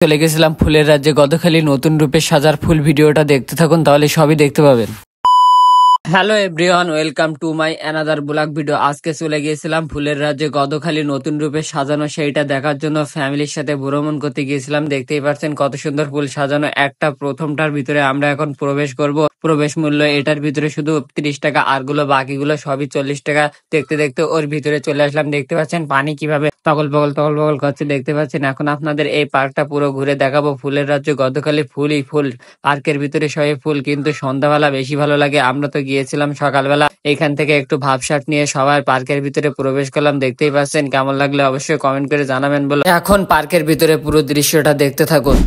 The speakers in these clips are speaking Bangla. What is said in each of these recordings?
চলে গেছিলাম ফুলের রাজ্যে গদখালি নতুন রূপে সাজার ফুল ভিডিওটা দেখতে থাকুন, তাহলে সবই দেখতে পাবেন। Hello everyone, welcome to my another blog video. আজকে চলে গিয়েছিলাম ফুলের রাজ্যে গদখালি নতুন রূপে সাজানো, সেইটা দেখার জন্য ফ্যামিলির সাথে ভ্রমণ করতে গিয়েছিলাম। দেখতেই পাচ্ছেন কত সুন্দর ফুল সাজানো। একটা প্রথমটার ভিতরে আমরা এখন প্রবেশ করব। প্রবেশ মূল্য এটার ভিতরে শুধু 30 টাকা, আরগুলো বাকিগুলো সবই 40 টাকা। দেখতে দেখতে ওর ভিতরে চলে আসলাম। দেখতে পাচ্ছেন পানি কিভাবে তগল বগল করছে, দেখতে পাচ্ছেন। এখন আপনাদের এই পার্কটা পুরো ঘুরে দেখাবো। ফুলের রাজ্য গদখালি ফুলই ফুল, পার্কের ভিতরে সবাই ফুল, কিন্তু সন্ধ্যাবেলা বেশি ভালো লাগে। আমরা তো গিয়েছিলাম সকালবেলা। এখান থেকে একটু ভাবসাট নিয়ে সবাই পার্কের ভিতরে প্রবেশ করলাম। দেখতেই পাচ্ছেন, কেমন লাগলে অবশ্যই কমেন্ট করে জানাবেন বলে। এখন পার্কের ভিতরে পুরো দৃশ্যটা দেখতে থাকুন।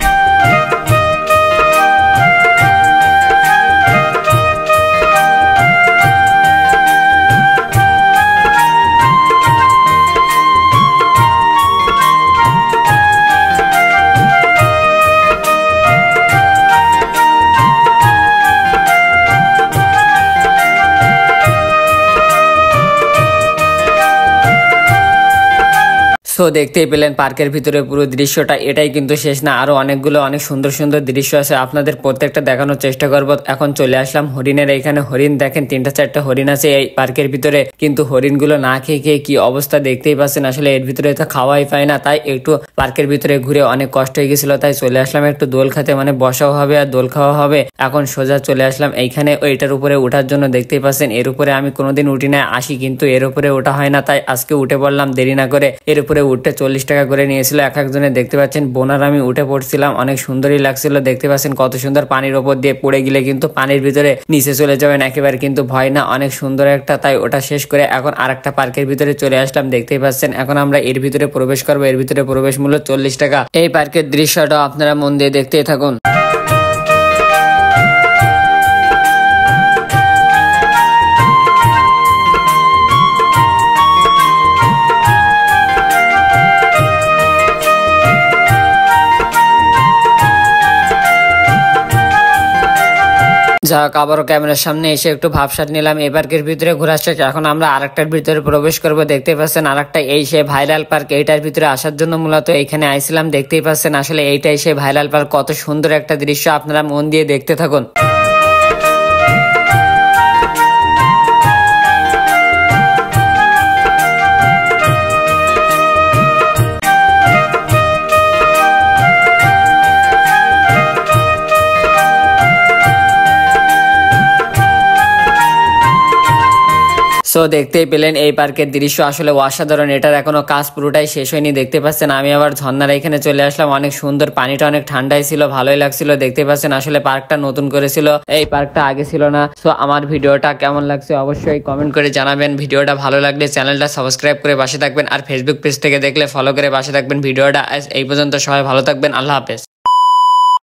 তো দেখতেই পেলেন পার্কের ভিতরে পুরো দৃশ্যটা। এটাই কিন্তু শেষ না, আরো অনেকগুলো অনেক সুন্দর সুন্দর দৃশ্য আছে, আপনাদের প্রত্যেকটা দেখানোর চেষ্টা করব। এখন চলে আসলাম হরিণের এইখানে। হরিণ দেখেন 3-4টা হরিণ আছে এই পার্কের ভিতরে, কিন্তু হরিণগুলো না খেয়ে খেয়ে কি অবস্থা দেখতেই পাচ্ছেন। আসলে এর ভিতরে তো খাওয়াই পায় না, তাই একটু পার্কের ভিতরে ঘুরে অনেক কষ্ট হয়ে গেছিল, তাই চলে আসলাম একটু দোল খাতে, মানে বসাও হবে আর দোল খাওয়া হবে। এখন সোজা চলে আসলাম এইখানে ওইটার উপরে ওঠার জন্য। দেখতেই পাচ্ছেন এর উপরে আমি কোনোদিন উঠি না, আসি কিন্তু এর উপরে ওঠা হয় না, তাই আজকে উঠে পড়লাম দেরি না করে। এর উপরে উঠতে 40 টাকা করে নিয়েছিল এক একজনে। দেখতে পাচ্ছেন বোনার আমি উঠে পড়ছিলাম, অনেক সুন্দরই লাগছিল। দেখতে পাচ্ছেন কত সুন্দর, পানির ওপর দিয়ে পড়ে গেলে কিন্তু পানির ভিতরে নিচে চলে যাবেন একেবারে, কিন্তু ভয় না, অনেক সুন্দর একটা। তাই ওটা শেষ করে এখন আরেকটা পার্কের ভিতরে চলে আসলাম। দেখতেই পাচ্ছেন এখন আমরা এর ভিতরে প্রবেশ করবো। এর ভিতরে প্রবেশ মূল্য 40 টাকা। এই পার্কের দৃশ্যটা আপনারা মন দিয়ে দেখতেই থাকুন। যাক, আবারও ক্যামেরার সামনে এসে একটু ভাবসাট নিলাম। এই পার্কের ভিতরে ঘোরা শেষ, এখন আমরা আরেকটার ভিতরে প্রবেশ করব। দেখতে পাচ্ছেন আরেকটা, এই সে ভাইরাল পার্ক। এইটার ভিতরে আসার জন্য মূলত এখানে আইছিলাম। দেখতেই পাচ্ছেন আসলে এইটাই সে ভাইরাল পার্ক। কত সুন্দর একটা দৃশ্য, আপনারা মন দিয়ে দেখতে থাকুন। সো দেখতেই পেলেন এই পার্কের দৃশ্য আসলে অসাধারণ। এটার এখনো কাজ পুরোটাই শেষ হয়নি। দেখতে পাচ্ছেন আমি আবার ঝর্ণার এখানে চলে আসলাম। অনেক সুন্দর, পানিটা অনেক ঠান্ডাই ছিল, ভালোই লাগছিল। দেখতে পাচ্ছেন আসলে পার্কটা নতুন করেছিল, এই পার্কটা আগে ছিল না। সো আমার ভিডিওটা কেমন লাগছে অবশ্যই কমেন্ট করে জানাবেন। ভিডিওটা ভালো লাগলে চ্যানেলটা সাবস্ক্রাইব করে পাশে থাকবেন, আর ফেসবুক পেজ থেকে দেখলে ফলো করে পাশে থাকবেন। ভিডিওটা এই পর্যন্ত, সবাই ভালো থাকবেন, আল্লাহ হাফেজ।